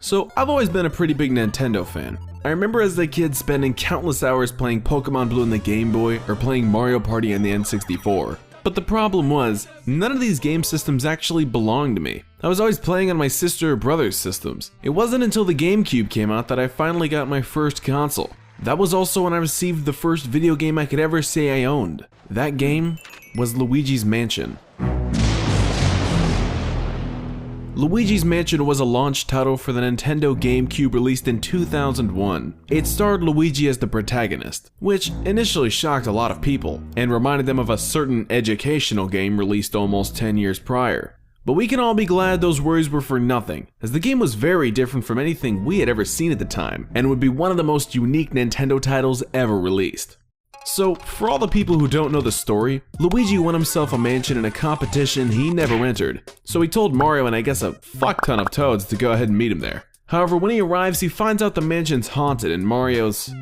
So, I've always been a pretty big Nintendo fan. I remember as a kid spending countless hours playing Pokemon Blue on the Game Boy or playing Mario Party on the N64. But the problem was, none of these game systems actually belonged to me. I was always playing on my sister or brother's systems. It wasn't until the GameCube came out that I finally got my first console. That was also when I received the first video game I could ever say I owned. That game was Luigi's Mansion. Luigi's Mansion was a launch title for the Nintendo GameCube released in 2001. It starred Luigi as the protagonist, which initially shocked a lot of people, and reminded them of a certain educational game released almost 10 years prior. But we can all be glad those worries were for nothing, as the game was very different from anything we had ever seen at the time, and would be one of the most unique Nintendo titles ever released. So, for all the people who don't know the story, Luigi won himself a mansion in a competition he never entered. So he told Mario and I guess a fuck ton of Toads to go ahead and meet him there. However, when he arrives, he finds out the mansion's haunted and Mario's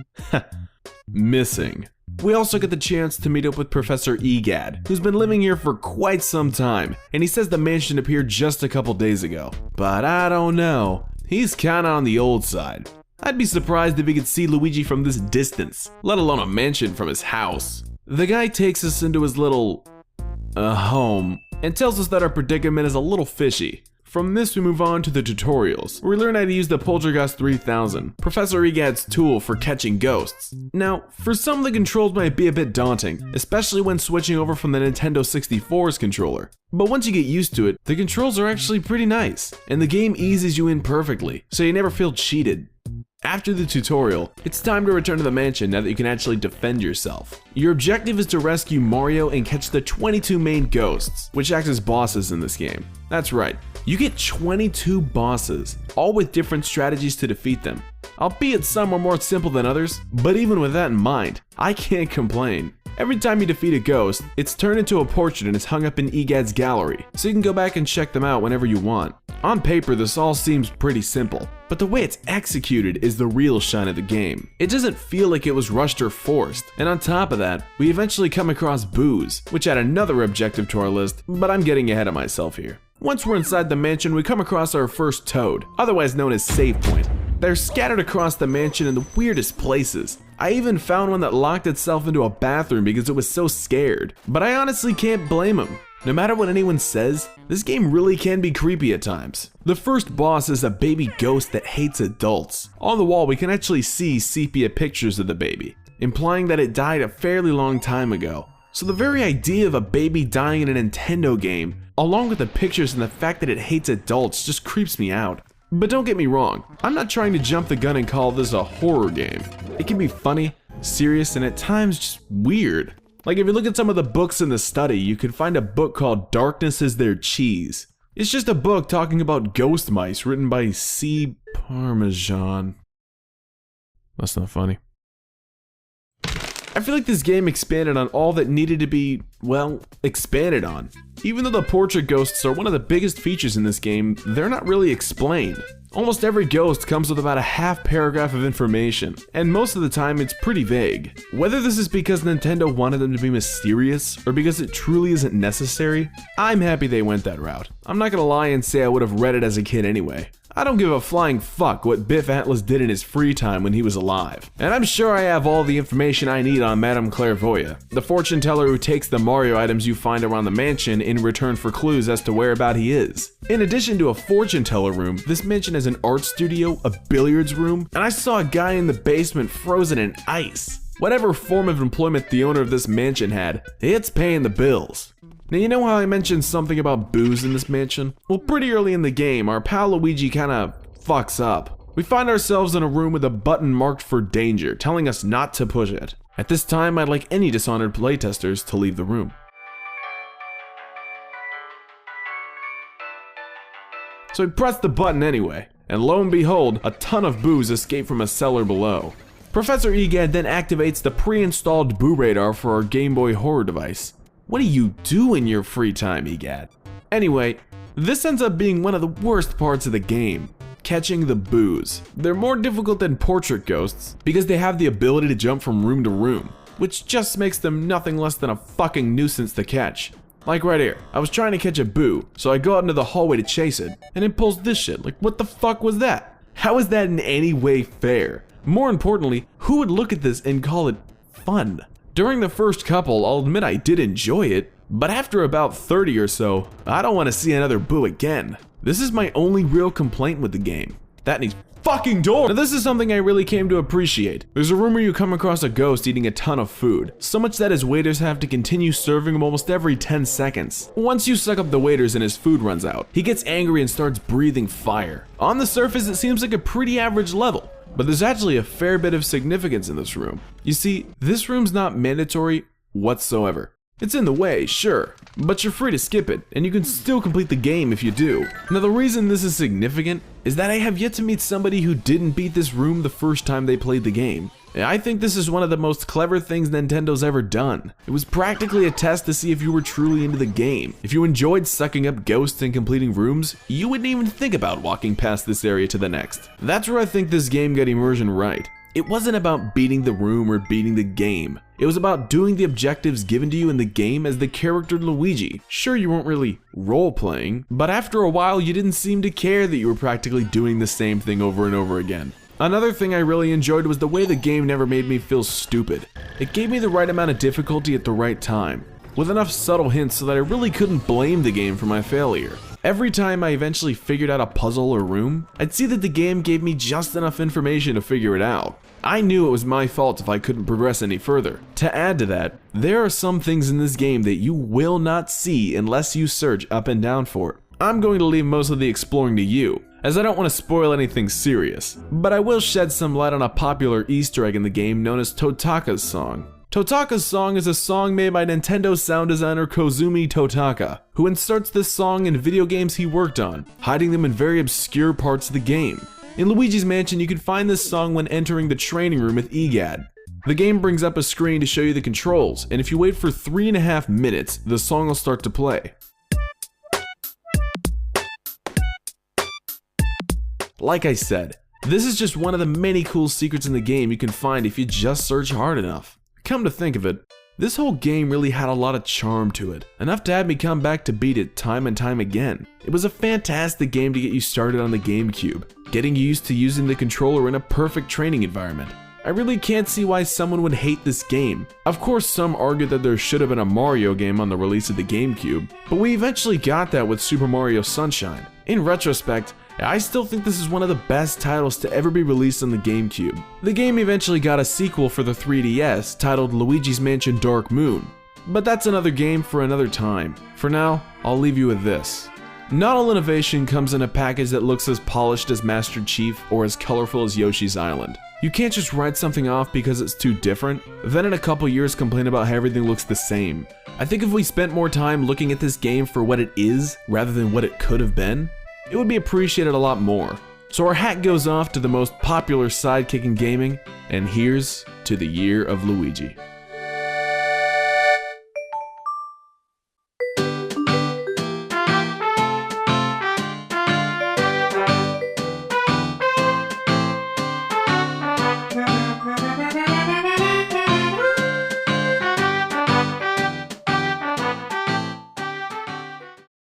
missing. We also get the chance to meet up with Professor E.Gadd, who's been living here for quite some time, and he says the mansion appeared just a couple days ago. But I don't know, he's kinda on the old side. I'd be surprised if he could see Luigi from this distance, let alone a mansion from his house. The guy takes us into his little home and tells us that our predicament is a little fishy. From this we move on to the tutorials, where we learn how to use the Poltergust 3000, Professor E.Gadd's tool for catching ghosts. Now, for some the controls might be a bit daunting, especially when switching over from the Nintendo 64's controller. But once you get used to it, the controls are actually pretty nice, and the game eases you in perfectly, so you never feel cheated. After the tutorial, it's time to return to the mansion now that you can actually defend yourself. Your objective is to rescue Mario and catch the 22 main ghosts, which act as bosses in this game. That's right, you get 22 bosses, all with different strategies to defeat them. Albeit some are more simple than others, but even with that in mind, I can't complain. Every time you defeat a ghost, it's turned into a portrait and is hung up in E.Gadd's gallery, so you can go back and check them out whenever you want. On paper, this all seems pretty simple, but the way it's executed is the real shine of the game. It doesn't feel like it was rushed or forced, and on top of that, we eventually come across Boos, which add another objective to our list, but I'm getting ahead of myself here. Once we're inside the mansion, we come across our first Toad, otherwise known as Save Point. They're scattered across the mansion in the weirdest places. I even found one that locked itself into a bathroom because it was so scared. But I honestly can't blame them. No matter what anyone says, this game really can be creepy at times. The first boss is a baby ghost that hates adults. On the wall we can actually see sepia pictures of the baby, implying that it died a fairly long time ago. So the very idea of a baby dying in a Nintendo game, along with the pictures and the fact that it hates adults, just creeps me out. But don't get me wrong, I'm not trying to jump the gun and call this a horror game. It can be funny, serious, and at times just weird. Like if you look at some of the books in the study, you can find a book called Darkness is Their Cheese. It's just a book talking about ghost mice written by C. Parmesan. That's not funny. I feel like this game expanded on all that needed to be, well, expanded on. Even though the portrait ghosts are one of the biggest features in this game, they're not really explained. Almost every ghost comes with about a half paragraph of information, and most of the time it's pretty vague. Whether this is because Nintendo wanted them to be mysterious, or because it truly isn't necessary, I'm happy they went that route. I'm not gonna lie and say I would have read it as a kid anyway. I don't give a flying fuck what Biff Atlas did in his free time when he was alive. And I'm sure I have all the information I need on Madame Clairvoyant, the fortune teller who takes the Mario items you find around the mansion in return for clues as to whereabout he is. In addition to a fortune teller room, this mansion has an art studio, a billiards room, and I saw a guy in the basement frozen in ice. Whatever form of employment the owner of this mansion had, it's paying the bills. Now you know how I mentioned something about booze in this mansion? Well, pretty early in the game, our pal Luigi kinda fucks up. We find ourselves in a room with a button marked for danger, telling us not to push it. At this time, I'd like any Dishonored playtesters to leave the room. So we press the button anyway, and lo and behold, a ton of booze escape from a cellar below. Professor E.Gadd then activates the pre-installed boo radar for our Game Boy horror device. What do you do in your free time, E.Gadd? Anyway, this ends up being one of the worst parts of the game, catching the boos. They're more difficult than portrait ghosts because they have the ability to jump from room to room, which just makes them nothing less than a fucking nuisance to catch. Like right here, I was trying to catch a boo, so I go out into the hallway to chase it, and it pulls this shit. Like, what the fuck was that? How is that in any way fair? More importantly, who would look at this and call it fun? During the first couple, I'll admit I did enjoy it, but after about 30 or so, I don't want to see another boo again. This is my only real complaint with the game. That needs fucking door. Now this is something I really came to appreciate. There's a room where you come across a ghost eating a ton of food, so much that his waiters have to continue serving him almost every 10 seconds. Once you suck up the waiters and his food runs out, he gets angry and starts breathing fire. On the surface, it seems like a pretty average level, but there's actually a fair bit of significance in this room. You see, this room's not mandatory whatsoever. It's in the way, sure, but you're free to skip it, and you can still complete the game if you do. Now the reason this is significant is that I have yet to meet somebody who didn't beat this room the first time they played the game. I think this is one of the most clever things Nintendo's ever done. It was practically a test to see if you were truly into the game. If you enjoyed sucking up ghosts and completing rooms, you wouldn't even think about walking past this area to the next. That's where I think this game got immersion right. It wasn't about beating the room or beating the game. It was about doing the objectives given to you in the game as the character Luigi. Sure, you weren't really role-playing, but after a while you didn't seem to care that you were practically doing the same thing over and over again. Another thing I really enjoyed was the way the game never made me feel stupid. It gave me the right amount of difficulty at the right time, with enough subtle hints so that I really couldn't blame the game for my failure. Every time I eventually figured out a puzzle or room, I'd see that the game gave me just enough information to figure it out. I knew it was my fault if I couldn't progress any further. To add to that, there are some things in this game that you will not see unless you search up and down for it. I'm going to leave most of the exploring to you, as I don't want to spoil anything serious, but I will shed some light on a popular Easter egg in the game known as Totaka's song. Totaka's song is a song made by Nintendo sound designer Kozumi Totaka, who inserts this song in video games he worked on, hiding them in very obscure parts of the game. In Luigi's Mansion, you can find this song when entering the training room with E.Gadd. The game brings up a screen to show you the controls, and if you wait for 3.5 minutes, the song will start to play. Like I said, this is just one of the many cool secrets in the game you can find if you just search hard enough. Come to think of it, this whole game really had a lot of charm to it, enough to have me come back to beat it time and time again. It was a fantastic game to get you started on the GameCube, getting you used to using the controller in a perfect training environment. I really can't see why someone would hate this game. Of course, some argue that there should have been a Mario game on the release of the GameCube, but we eventually got that with Super Mario Sunshine. In retrospect, I still think this is one of the best titles to ever be released on the GameCube. The game eventually got a sequel for the 3DS titled Luigi's Mansion Dark Moon, but that's another game for another time. For now, I'll leave you with this. Not all innovation comes in a package that looks as polished as Master Chief or as colorful as Yoshi's Island. You can't just write something off because it's too different, then in a couple years complain about how everything looks the same. I think if we spent more time looking at this game for what it is rather than what it could have been, it would be appreciated a lot more. So our hat goes off to the most popular sidekick in gaming, and here's to the year of Luigi.